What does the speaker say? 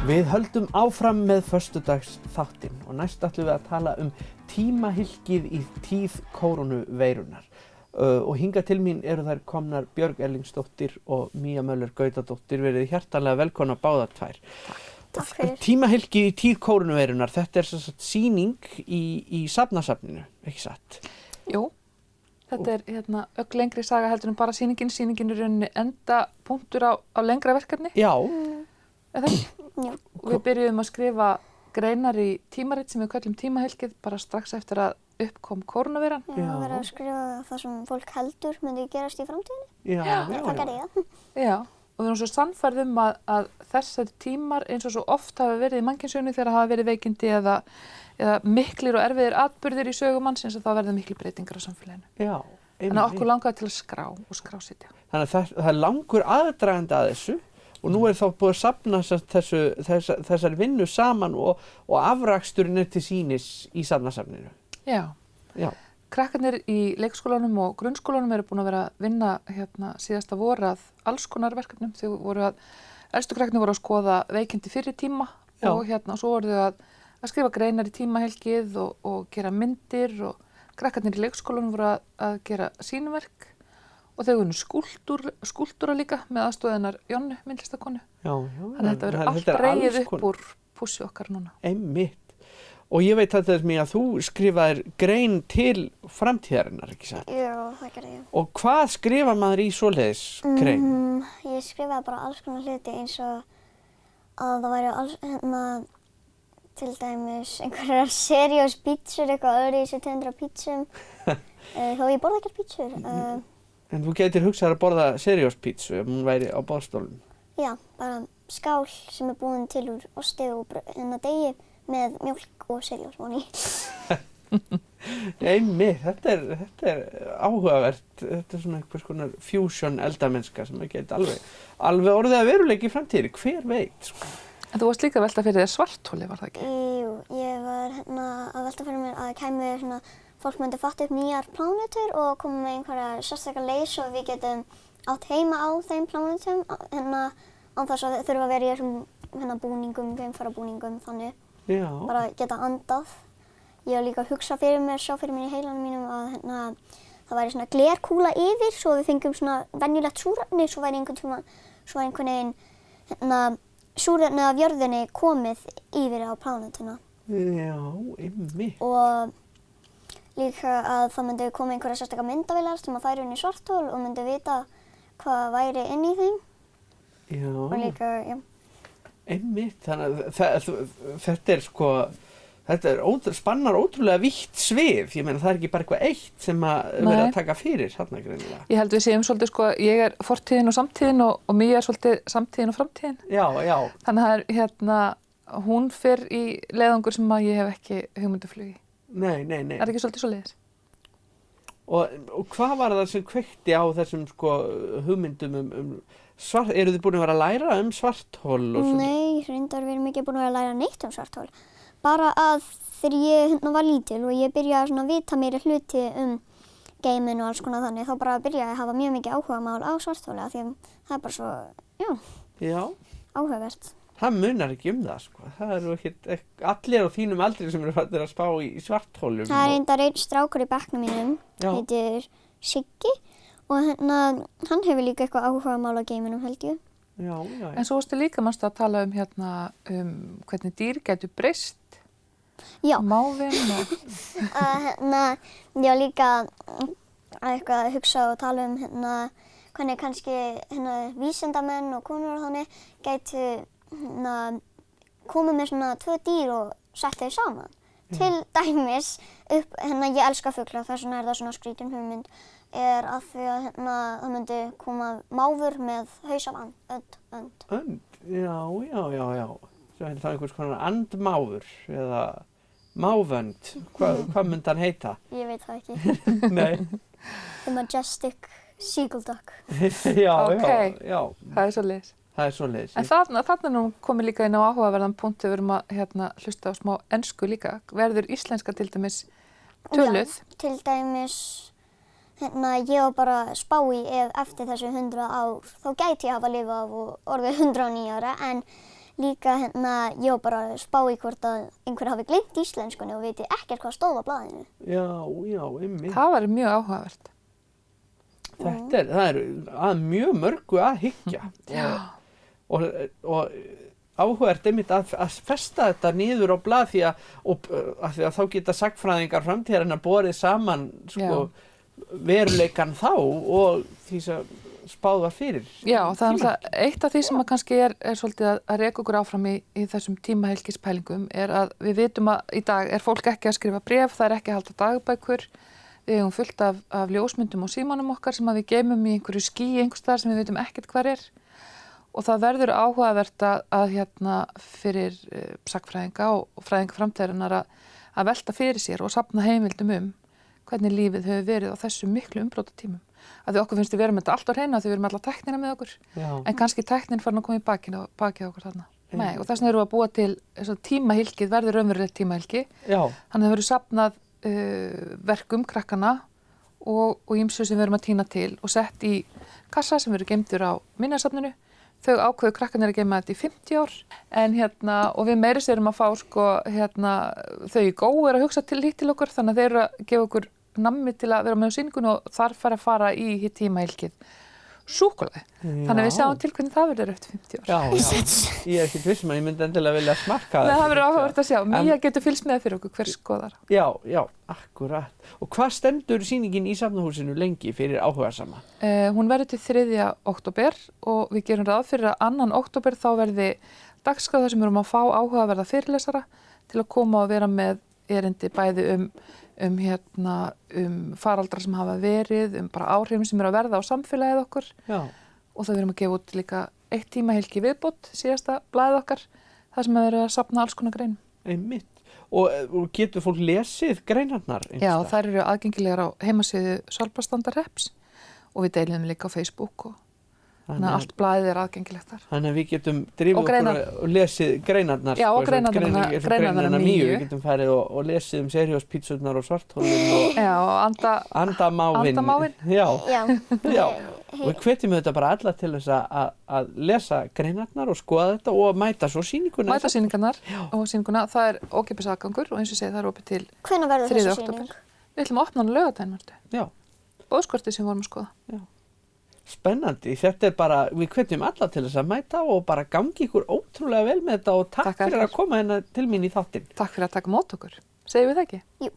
Við höldum áfram með föstudags þáttinn og næst ætlum við að tala tímahylkið í tíð kórónuveirunnar. Og hingað til mín eru þær komnar Björg Erlingsdóttir og Mía Möller Gautadóttir. Verið hjartanlega velkomnar báðar tvær. Takk fyrir. Tímahylkið í tíð kórónuveirunnar, þetta er sem sagt sýning í Safnasafninu, ekki satt? Jú, þetta er ögn lengri saga heldur en bara sýningin. Sýningin er rauninni enda punktur á lengra verkefni. Já. Já. Við byrjuðum að skrifa greinar í tímarit sem við köllum tímahylkið bara strax eftir að upp kom kórónuveiran. Já, það verið að skrifa það sem fólk heldur myndi gerast í framtíðinni. Já. Það gerði ég. Já, og við erum svo sannfærð að þessar tímar eins og svo oft hafa verið í mannkynssögunni þegar hafa verið veikindi eða miklir og erfiðir atburðir í sögu mannsins að það verða miklir breytingar á samfélaginu. Já. Þannig að okkur langaði til að skrá og skrásetja. Þannig að það er langur aðdragandi að þessu. Og nú er þá búið að safna þessari vinnu saman og afraksturinn er til sýnis í Safnasafninu. Já. Krakkarnir í leikskólanum og grunnskólanum eru búin að vera að vinna síðasta vor að alls konar verkefnum. Elstu krakkarnir voru að skoða veikindi fyrri tíma og svo voru þau að skrifa greinar í tímahylkið og gera myndir og krakkarnir í leikskólanum voru að gera sýniverk. Og þau unnu skúltúra líka með aðstoðinnar Jónnu, myndlistakonu. Já. Þannig að þetta verður allt dregið upp úr pússi okkar núna. Einmitt. Og ég veit að þú skrifaðir grein til framtíðarinnar, ekki satt? Já, það gerði ég. Og hvað skrifar maður í svoleiðis grein? Ég skrifaði bara alls konar hluti eins og að það væri til dæmis einhverjar seriós pítsur, eitthvað öðru í þessu 200 pítsum. Þó ég borða ekkert pítsur. En þú getur hugsað að borða seriós pítsu ef hún væri á boðstólnum? Já, bara skál sem er búin til úr osti og degi með mjólk og seriós ofan í. Einmitt, þetta er áhugavert. Þetta er svona einhvers konar fusion eldamennska sem geti alveg orðið að veruleika í framtíðinni. Hver veit, sko. En þú varst líka að velta fyrir þér svartholi, var það ekki? Jú, ég var að velta fyrir mér að kæmi fólk myndi fatta upp nýjar plánetur og koma með einhverja sérstakar leið svo við getum átt heima á þeim plánetum án þess að þurfa að vera í þessum búningum, geimfarabúningum, þannig bara geta andað. Ég var líka að sjá fyrir mér í heilanum mínum að það væri svona glerkúla yfir svo við fengum svona venjulegt súrefni, svo væri einhvern veginn súrefnið af jörðinni komið yfir á plánetuna. Já, einmitt. Og líka að það myndi koma einhverja sérstakar myndavélar sem að færi inn í svarthol og myndi vita hvað væri inn í þeim. Já. Og líka, já. Einmitt, þannig að þetta spannar ótrúlega vítt svið. Ég meina það er ekki bara eitthvað eitt sem að vera að taka fyrir þarna greinilega. Ég held við séum svolítið ég er fortíðin og samtíðin og Mía er svolítið samtíðin og framtíðin. Já. Þannig að það er hún fer í leiðangur sem að ég hef ekki hugmyndaflugi. Nei. Það er ekki svolítið svoleiðis. Og hvað var það sem kveikti á þessum hugmyndum eru þið búin að vera að læra svarthol og svona? Nei, reyndar við erum ekki búin að vera að læra neitt svarthol. Bara að þegar ég var lítil og ég byrjaði að vita meiri hluti geiminn og alls konar þannig, þá bara byrjaði að hafa mjög mikið áhugamál á svartholi af því að það er bara svo, áhugavert. Það munar ekki það, sko. Það eru ekkert allir á þínum aldri sem eru að spá í svartholum. Það er reyndar einn strákur í bekknum mínum, heitir Siggi og hann hefur líka eitthvað áhugamál á geiminum, held ég. Já. En svo varstu líka manstu að tala um hvernig dýr gætu breyst. Já. Mávinn og... Ég var líka eitthvað að hugsa og tala um hvernig kannski vísindamenn og konur og þannig gætu komið með svona 2 dýr og sett þau saman. Til dæmis ég elska fugla, þess vegna er það svona skrítin hugmynd, er að því að það myndi koma máfur með haus af önd. Önd? Já. Svo er það einhvers konar andmáfur eða mávönd. Hvað myndi hann heita? Ég veit það ekki. Nei. The Majestic Seagull Duck. Já. Það er svoleiðis. Það er svoleiðis. En þarna nú komið líka inn á áhugaverðan punkt við verum að hlusta á smá ensku líka. Verður íslenska til dæmis töluð? Já, til dæmis ég var bara að spá í eftir þessu 100 ár, þá gæti ég hafa lifað og orðið 109 ára, en líka ég var bara að spá í hvort að einhver hafi gleymt íslenskunni og viti ekkert hvað stóð á blaðinu. Já, einmitt. Það var mjög áhugavert. Það er að mjög mörgu að hyggja og áhugavert einmitt að festa þetta niður á blað því að þá geta sagnfræðingar framtíðarinnar borið saman sko, veruleikann þá og því sem spáð var fyrir. Já, það er eitt af því sem að kannski er svolítið að reka okkur áfram í þessum tímahelgispælingum er að við vitum að í dag er fólk ekki að skrifa bréf, það er ekki að halda dagbækur, við eigum fullt af ljósmyndum og símanum okkar sem að við geymum í einhverju skýi einhvers staðar sem við vitum ekkert hvar er og það verður áhugavert að fyrir sagnfræðinga og fræðinga framtíðarinnar að velta fyrir sér og safna heimildum hvernig lífið hefur verið á þessum miklu umbrotatímum. Að því okkur finnst við vera með þetta allt á hreinu, því við erum alla tæknina með okkur, en kannski tæknin farin að koma í bakið okkur þarna. Nei, og þess vegna erum við að búa til tímahylkið, verður raunverulegt tímahylki. Þannig að það verður safnað verkum krakkana og ýmsu sem við erum að tína til og sett í kassa sem verður geymdur á minjasafninu. Þau ákveðu krakkarnir að geyma þetta í 50 ár, en og við meira sérum að fá þau í góð er að hugsa til okkur, þannig að þeir eru að gefa okkur nammi til að vera með á sýningunni og þar fara í tímahylkið súkkulaði. Þannig að við sjáum til hvernig það verður eftir 50 ár. Já, ég er ekkert viss að ég myndi endilega vilja smakka það. Nei, það verður áhugavert að sjá. Mía getur fylgst með fyrir okkur hver skoðar. Já, akkurat. Og hvað stendur sýningin í Safnahúsinu lengi fyrir áhugasama? Hún verður til 3. október og við gerum ráð fyrir að 2. október þá verði dagskrá þar sem við erum að fá áhugaverða fyrirlesara til að koma og vera með erindi bæði um faraldrar sem hafa verið, bara áhrifin sem eru að verða á samfélagið okkur. Og það við erum að gefa út líka 1 tímahylki viðbót, síðasta blaðið okkar, þar sem við erum að safna alls konar greinum. Einmitt. Og getur fólk lesið greinarnar? Já, þær eru aðgengilegar á heimasíðu Svalbarðsstrandarhrepps og við deilum líka á Facebook og þannig að allt blaðið er aðgengilegt þar. Þannig að við getum drifið okkur og lesið greinarnar. Já, og greinarnar 9. Við getum farið og lesið Seriós-pítsurnar og Svarthólfinn og Andamávinn. Já. Og við hvetjum þetta bara alla til þess að lesa greinarnar og skoða þetta og mæta svo sýninguna. Mæta sýningarnar og sýninguna, það er ókeypis aðgangur og eins og segið það er opið til 3. október. Hvenær verður þessi sýning? Við ætlum að opna hana á laugardaginn. Já. Boðskortið sem við vorum að skoða. Já. Spennandi, þetta er bara, við hvetjum alla til þess að mæta og bara gangi ykkur ótrúlega vel með þetta og takk fyrir að koma hérna til mín í þáttinn. Takk fyrir að taka mót okkur, segjum við það ekki? Jú.